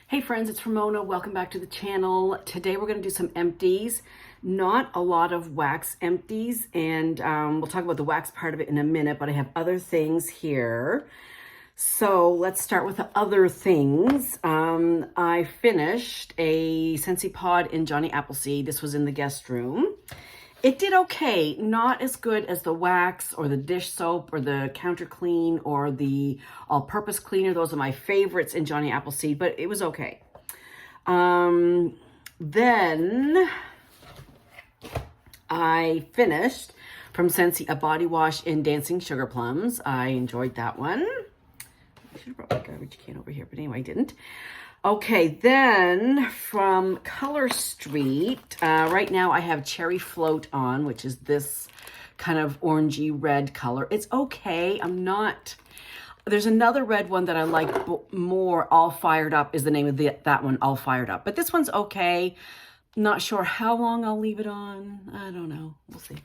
Hey friends, it's Ramona. Welcome back to the channel. Today we're going to do some empties. Not a lot of wax empties, and we'll talk about the wax part of it in a minute, but I have other things here. So let's start with the other things. I finished a Scentsy pod in Johnny Appleseed. This was in the guest room. It did okay, not as good as the wax or the dish soap or the counter clean or the all-purpose cleaner. Those are my favorites in Johnny Appleseed, but it was okay. Then I finished from Scentsy a body wash in Dancing Sugar Plums. I enjoyed that one. I should have brought my garbage can over here, but anyway, I didn't. Okay, then from Color Street, right now I have Cherry Float on, which is this kind of orangey red color. It's okay. There's another red one that I like more, All Fired Up is the name of that one, All Fired Up. But this one's okay. Not sure how long I'll leave it on. I don't know. We'll see.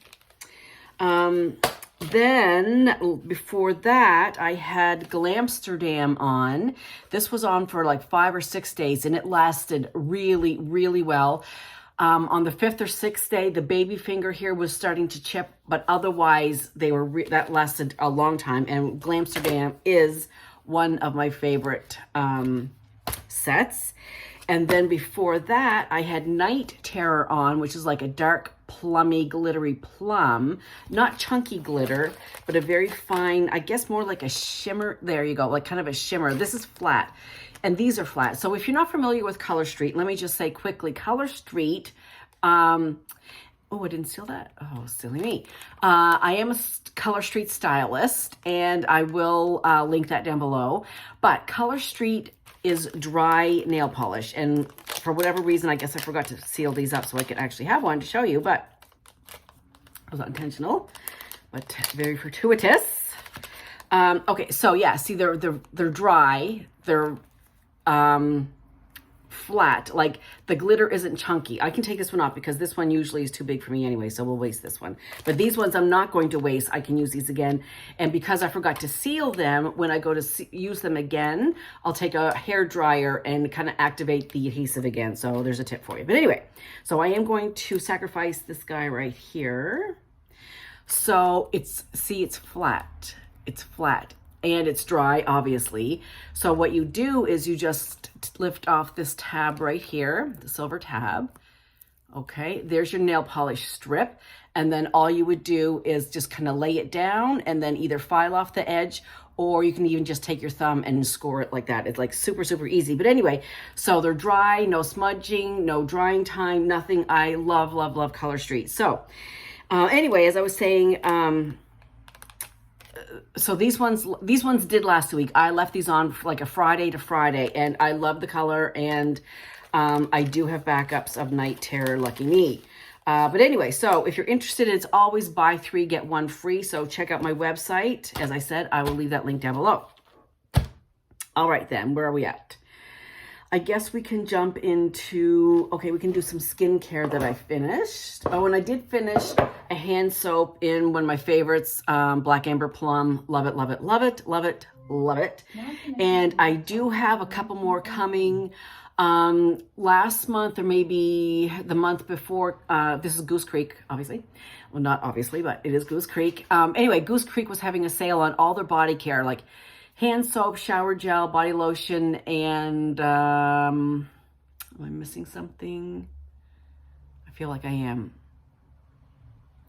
Then before that, I had Glamsterdam on. This was on for like 5 or 6 days, and it lasted really, really well. On the 5th or 6th day, the baby finger here was starting to chip, but otherwise that lasted a long time. And Glamsterdam is one of my favorite sets. And then before that, I had Night Terror on, which is like a dark, plummy, glittery plum. Not chunky glitter, but a very fine, I guess more like a shimmer. There you go, like kind of a shimmer. This is flat, and these are flat. So if you're not familiar with Color Street, let me just say quickly, Color Street, oh, I didn't seal that. Oh, silly me. I am a Color Street stylist, and I will link that down below. But Color Street is dry nail polish, and for whatever reason, I guess I forgot to seal these up so I could actually have one to show you, but it was not intentional, but very fortuitous. Okay, so yeah, see, they're dry, they're flat, like the glitter isn't chunky. I can take this one off because this one usually is too big for me anyway, so we'll waste this one. But these ones I'm not going to waste. I can use these again. And because I forgot to seal them, when I go to use them again, I'll take a hair dryer and kind of activate the adhesive again. So there's a tip for you. But anyway, so I am going to sacrifice this guy right here. So it's flat. It's flat. And it's dry, obviously. So what you do is you just lift off this tab right here, the silver tab. Okay, there's your nail polish strip. And then all you would do is just kind of lay it down and then either file off the edge, or you can even just take your thumb and score it like that. It's like super, super easy. But anyway, so they're dry, no smudging, no drying time, nothing. I love, love, love Color Street. So anyway, as I was saying, so these ones did last week. I left these on like a Friday to Friday, and I love the color, and I do have backups of Night Terror, lucky me. But anyway, so if you're interested, it's always buy 3, get 1 free. So check out my website. As I said, I will leave that link down below. All right then, where are we at? I guess we can jump into, okay, we can do some skincare that I finished. Oh, and I did finish a hand soap in one of my favorites, Black Amber Plum. Love it, love it, love it, love it, love it. And I do have a couple more coming last month or maybe the month before. This is Goose Creek, obviously. Well, not obviously, but it is Goose Creek. Anyway, Goose Creek was having a sale on all their body care, like hand soap, shower gel, body lotion, and am I missing something? I feel like I am.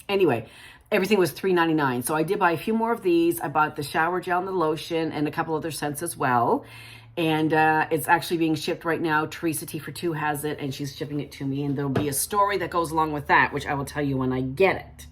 Anyway, everything was $3.99. So I did buy a few more of these. I bought the shower gel and the lotion and a couple other scents as well. And it's actually being shipped right now. Teresa T for 2 has it, and she's shipping it to me. And there'll be a story that goes along with that, which I will tell you when I get it.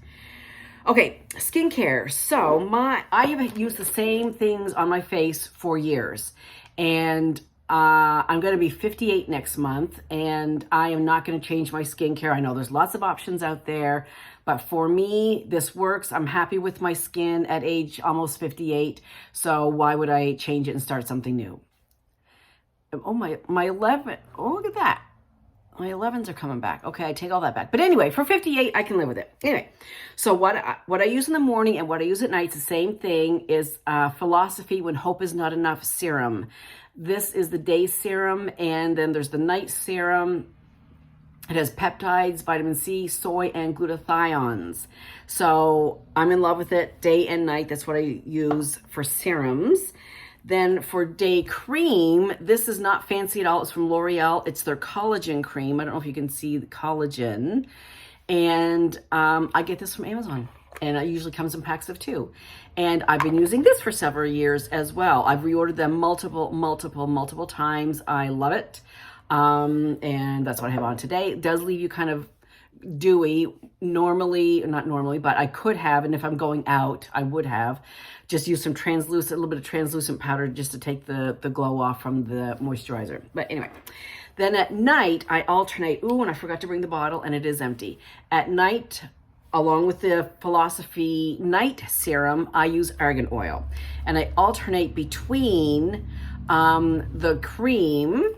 Okay, skincare. So I have used the same things on my face for years, and I'm going to be 58 next month, and I am not going to change my skincare. I know there's lots of options out there, but for me, this works. I'm happy with my skin at age almost 58, so why would I change it and start something new? Oh, my 11. Oh, look at that. My 11s are coming back. Okay, I take all that back. But anyway, for 58, I can live with it. Anyway, so what I use in the morning and what I use at night, it's the same thing, is Philosophy When Hope Is Not Enough serum. This is the day serum, and then there's the night serum. It has peptides, vitamin C, soy, and glutathiones. So I'm in love with it day and night. That's what I use for serums. Then for day cream, this is not fancy at all. It's from L'Oreal. It's their collagen cream. I don't know if you can see the collagen. And I get this from Amazon. And it usually comes in packs of 2. And I've been using this for several years as well. I've reordered them multiple times. I love it. And that's what I have on today. It does leave you kind of dewy normally, not normally, but I could have, and if I'm going out, I would have just used some translucent, a little bit of translucent powder just to take the glow off from the moisturizer. But anyway, then at night, I alternate. Ooh, and I forgot to bring the bottle, and it is empty. At night, along with the Philosophy Night Serum, I use argan oil. And I alternate between the cream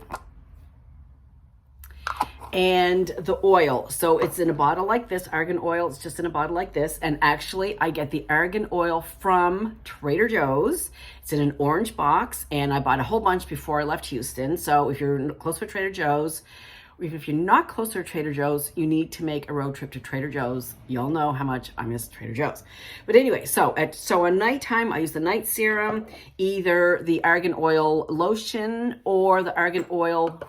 and the oil. So it's in a bottle like this, argan oil. It's just in a bottle like this. And actually, I get the argan oil from Trader Joe's. It's in an orange box, and I bought a whole bunch before I left Houston. So if you're close to Trader Joe's, or if you're not close to Trader Joe's, you need to make a road trip to Trader Joe's. You'll know how much I miss Trader Joe's. But anyway, so at nighttime, I use the night serum, either the argan oil lotion or the argan oil.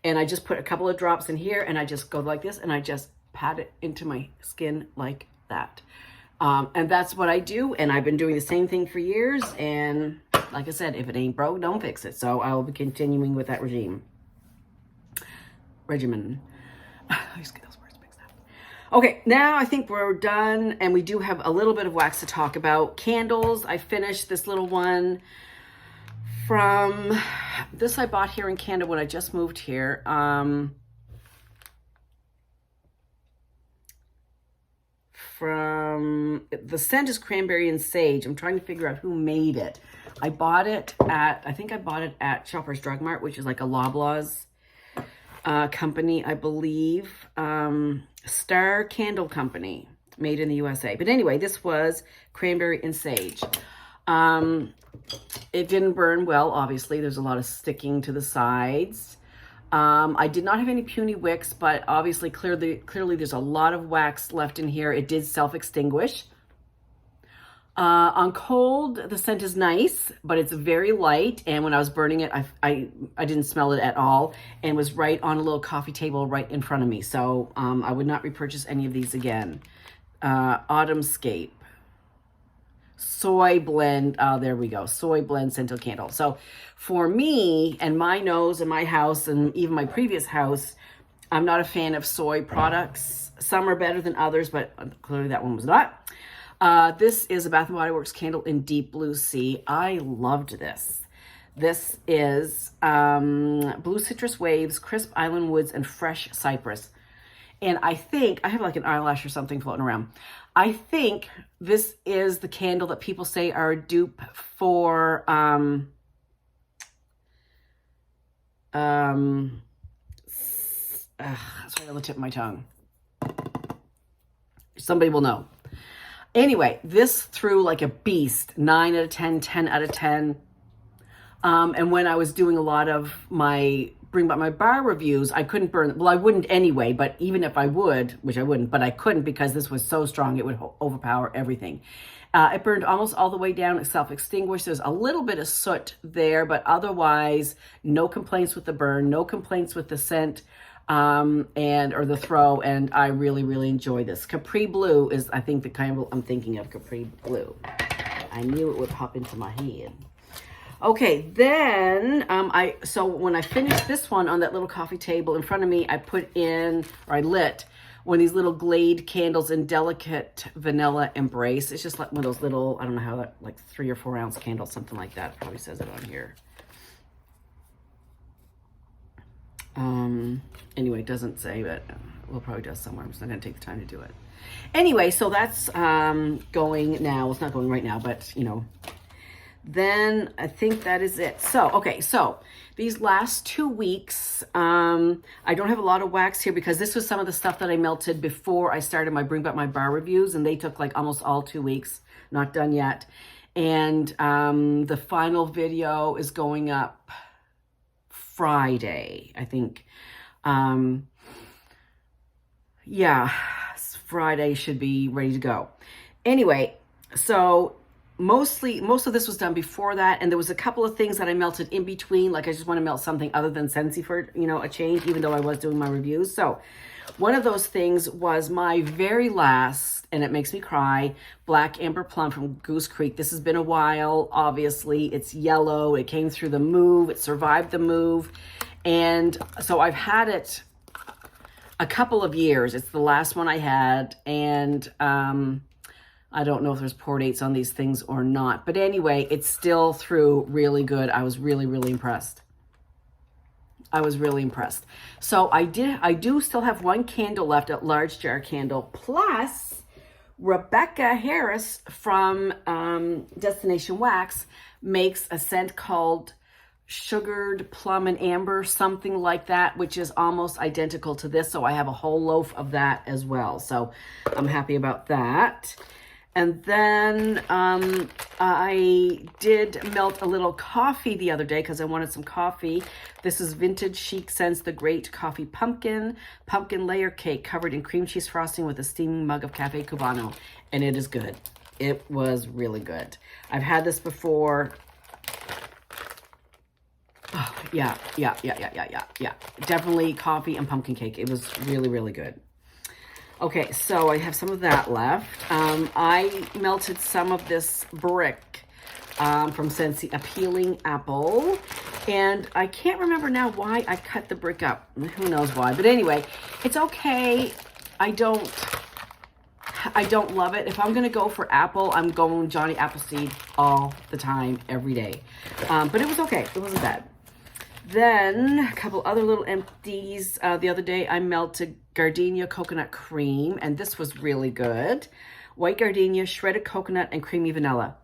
And I just put a couple of drops in here, and I just go like this, and I just pat it into my skin like that. And that's what I do, and I've been doing the same thing for years, and like I said, if it ain't broke, don't fix it. So I will be continuing with that regimen. I just get those words mixed up. Okay, now I think we're done, and we do have a little bit of wax to talk about. Candles, I finished this little one from this I bought here in Canada when I just moved here. From the scent is cranberry and sage. I'm trying to figure out who made it. I bought it at Shoppers Drug Mart, which is like a Loblaws company, I believe. Star Candle Company, made in the USA. But anyway, this was cranberry and sage. It didn't burn well, obviously. There's a lot of sticking to the sides. I did not have any puny wicks, but obviously, clearly there's a lot of wax left in here. It did self-extinguish. On cold, the scent is nice, but it's very light. And when I was burning it, I didn't smell it at all, and was right on a little coffee table right in front of me. So I would not repurchase any of these again. Autumnscape. Soy blend, there we go, soy blend scented candle. So for me and my nose and my house and even my previous house, I'm not a fan of soy products. Some are better than others, but clearly that one was not. This is a Bath & Body Works candle in Deep Blue Sea. I loved this. This is Blue Citrus Waves, Crisp Island Woods, and Fresh Cypress. And I think, I have like an eyelash or something floating around. I think this is the candle that people say are a dupe for it's right on the tip of my tongue. Somebody will know. Anyway, this threw like a beast. 9 out of 10, 10 out of 10. And when I was doing a lot of my Bring Back My Bar reviews, I couldn't burn. Well, I wouldn't anyway, but even if I would, which I wouldn't, but I couldn't because this was so strong, it would overpower everything. It burned almost all the way down. It self-extinguished. There's a little bit of soot there, but otherwise, no complaints with the burn, no complaints with the scent, or the throw, and I really, really enjoy this. Capri Blue is, I think, the kind I'm thinking of, Capri Blue. I knew it would pop into my head. Okay, then so when I finished this one on that little coffee table in front of me, I put in, or I lit one of these little Glade candles in Delicate Vanilla Embrace. It's just like one of those little, I don't know how that, like 3 or 4 ounce candles, something like that. It probably says it on here. Anyway, it doesn't say, but we'll probably do it somewhere. I'm just not going to take the time to do it. Anyway, so that's going now. Well, it's not going right now, but, you know. Then I think that is it. So, okay, so these last 2 weeks, I don't have a lot of wax here because this was some of the stuff that I melted before I started my Bring Back My Bar reviews, and they took like almost all 2 weeks, not done yet. And the final video is going up Friday, I think. Yeah, Friday should be ready to go. Anyway, so most of this was done before that, and there was a couple of things that I melted in between. Like I just want to melt something other than Scentsy for, you know, a change, even though I was doing my reviews. So one of those things was my very last, and it makes me cry, Black Amber Plum from Goose Creek. This has been a while, obviously. It's yellow. It came through the move. It survived the move. And so I've had it a couple of years. It's the last one I had, and I don't know if there's pour dates on these things or not, but anyway, it's still through really good. I was really, really impressed. I was really impressed. So I do still have one candle left, a large jar candle, plus Rebecca Harris from Destination Wax makes a scent called Sugared Plum and Amber, something like that, which is almost identical to this. So I have a whole loaf of that as well. So I'm happy about that. And then I did melt a little coffee the other day because I wanted some coffee. This is Vintage Chic Scents The Great Coffee Pumpkin Layer Cake covered in cream cheese frosting with a steaming mug of Cafe Cubano. And it is good. It was really good. I've had this before. Oh, yeah. Definitely coffee and pumpkin cake. It was really, really good. Okay, so I have some of that left. I melted some of this brick from Scentsy, a peeling apple. And I can't remember now why I cut the brick up. Who knows why. But anyway, it's okay. I don't love it. If I'm going to go for apple, I'm going Johnny Appleseed all the time, every day. But it was okay. It wasn't bad. Then a couple other little empties. The other day I melted gardenia coconut cream, and this was really good. White gardenia, shredded coconut, and creamy vanilla.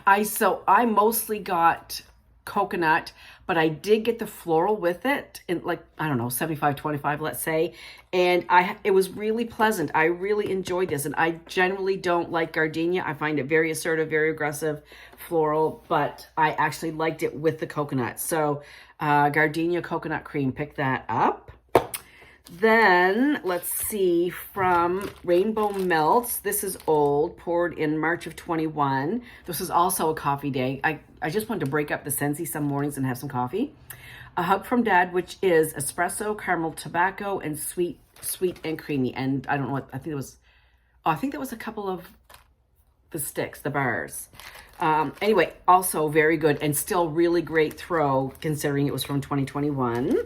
I mostly got coconut, but I did get the floral with it in, like, I don't know, 75-25, let's say. And it was really pleasant. I really enjoyed this. And I generally don't like gardenia. I find it very assertive, very aggressive, floral, but I actually liked it with the coconut. So gardenia coconut cream, pick that up. Then, let's see, from Rainbow Melts, this is old, poured in March of 21. This is also a coffee day. I just wanted to break up the Scentsy some mornings and have some coffee. A Hug from Dad, which is espresso, caramel tobacco, and sweet and creamy. And I don't know what, I think that was a couple of the sticks, the bars. Anyway, also very good and still really great throw considering it was from 2021.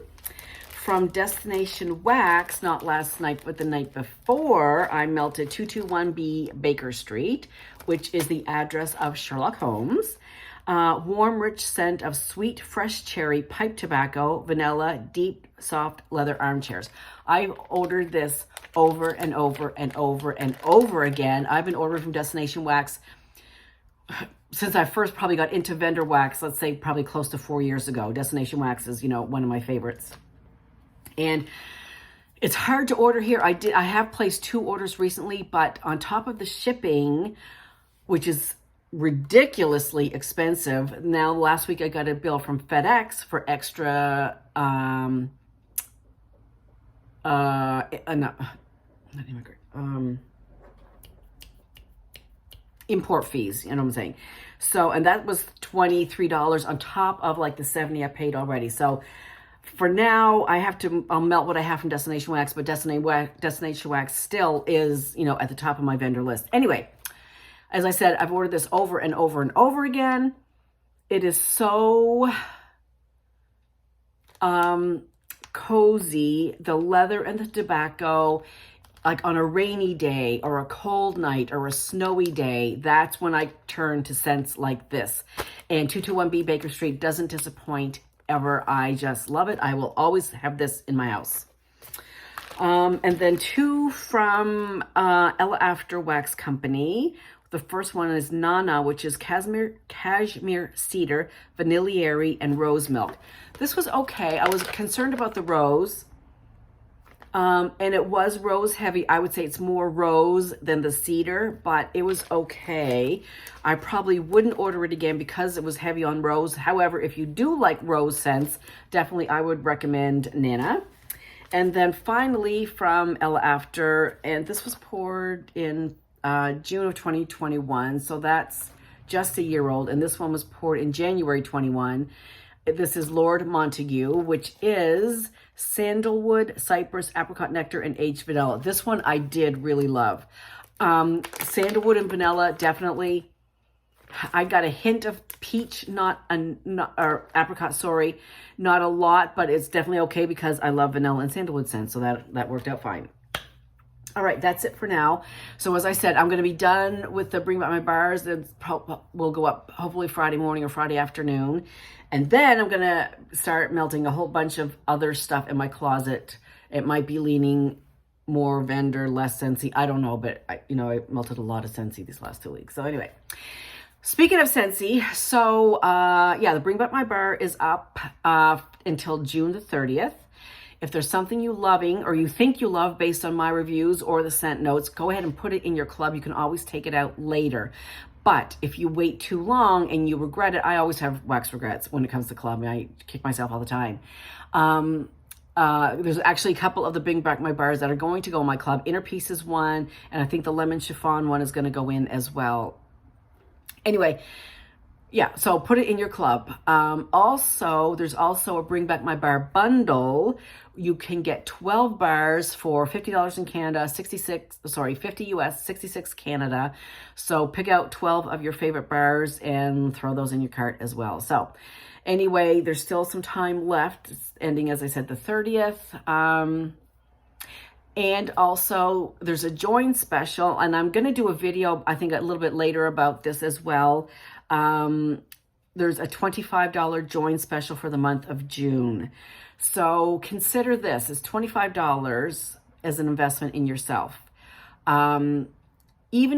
From Destination Wax, not last night, but the night before, I melted 221B Baker Street, which is the address of Sherlock Holmes. Warm, rich scent of sweet, fresh cherry, pipe tobacco, vanilla, deep, soft leather armchairs. I've ordered this over and over and over and over again. I've been ordering from Destination Wax since I first probably got into vendor wax, let's say probably close to 4 years ago. Destination Wax is, one of my favorites. And it's hard to order here. I have placed 2 orders recently, but on top of the shipping, which is ridiculously expensive. Now, last week I got a bill from FedEx for extra, import fees, you know what I'm saying? So, and that was $23 on top of like the $70 I paid already. So for now, I'll melt what I have from Destination Wax, but Destination Wax still is, at the top of my vendor list. Anyway, as I said, I've ordered this over and over and over again. It is so cozy, the leather and the tobacco, like on a rainy day or a cold night or a snowy day, that's when I turn to scents like this. And 221B Baker Street doesn't disappoint ever. I just love it. I will always have this in my house. And then 2 from Ella After Wax Company. The first one is Nana, which is cashmere cedar, vanillary, and rose milk. This was okay. I was concerned about the rose. And it was rose heavy. I would say it's more rose than the cedar, but it was okay. I probably wouldn't order it again because it was heavy on rose. However, if you do like rose scents, definitely I would recommend Nana. And then finally from Ella After, and this was poured in June of 2021, so that's just a year old. And this one was poured in January 21. This is Lord Montague, which is sandalwood, cypress, apricot nectar, and aged vanilla. This one I did really love. Sandalwood and vanilla, definitely. I got a hint of peach, or apricot, sorry. Not a lot, but it's definitely okay because I love vanilla and sandalwood scents, so that worked out fine. All right, that's it for now. So as I said, I'm going to be done with the Bring Back My Bars. We'll go up hopefully Friday morning or Friday afternoon. And then I'm going to start melting a whole bunch of other stuff in my closet. It might be leaning more vendor, less Scentsy. I don't know, but I melted a lot of Scentsy these last 2 weeks. So anyway, speaking of Scentsy, so yeah, the Bring Back My Bar is up until June the 30th. If there's something you loving or you think you love based on my reviews or the scent notes, go ahead and put it in your club. You can always take it out later. But if you wait too long and you regret it, I always have wax regrets when it comes to club. I kick myself all the time. There's actually a couple of the Bring Back My Bars that are going to go in my club. Inner Peace is one, and I think the Lemon Chiffon one is going to go in as well. Anyway, yeah, so put it in your club. There's also a Bring Back My Bar bundle. You can get 12 bars for $50 in Canada, 50 US, 66 Canada. So pick out 12 of your favorite bars and throw those in your cart as well. So anyway, there's still some time left. It's ending, as I said, the 30th. And also there's a join special, and I'm going to do a video, I think a little bit later about this as well. There's a $25 join special for the month of June. So consider this as $25 as an investment in yourself. Even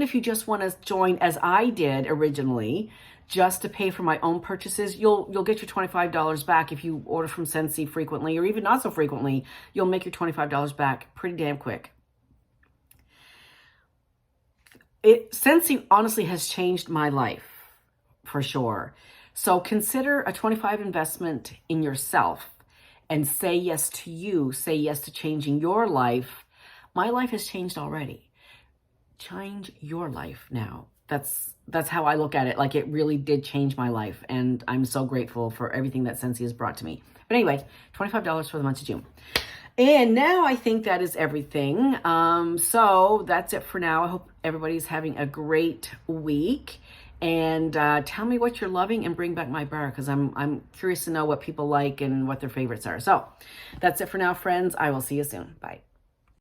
if you just want to join as I did originally, just to pay for my own purchases, you'll get your $25 back. If you order from Scentsy frequently or even not so frequently, you'll make your $25 back pretty damn quick. Scentsy honestly has changed my life for sure. So consider a $25 investment in yourself and say yes to you. Say yes to changing your life. My life has changed already. Change your life now. That's how I look at it. Like, it really did change my life, and I'm so grateful for everything that Scentsy has brought to me. But anyway, $25 for the month of June. And now I think that is everything. So that's it for now. I hope everybody's having a great week. And tell me what you're loving and Bring Back My Bar, because I'm curious to know what people like and what their favorites are. So that's it for now, friends. I will see you soon. Bye.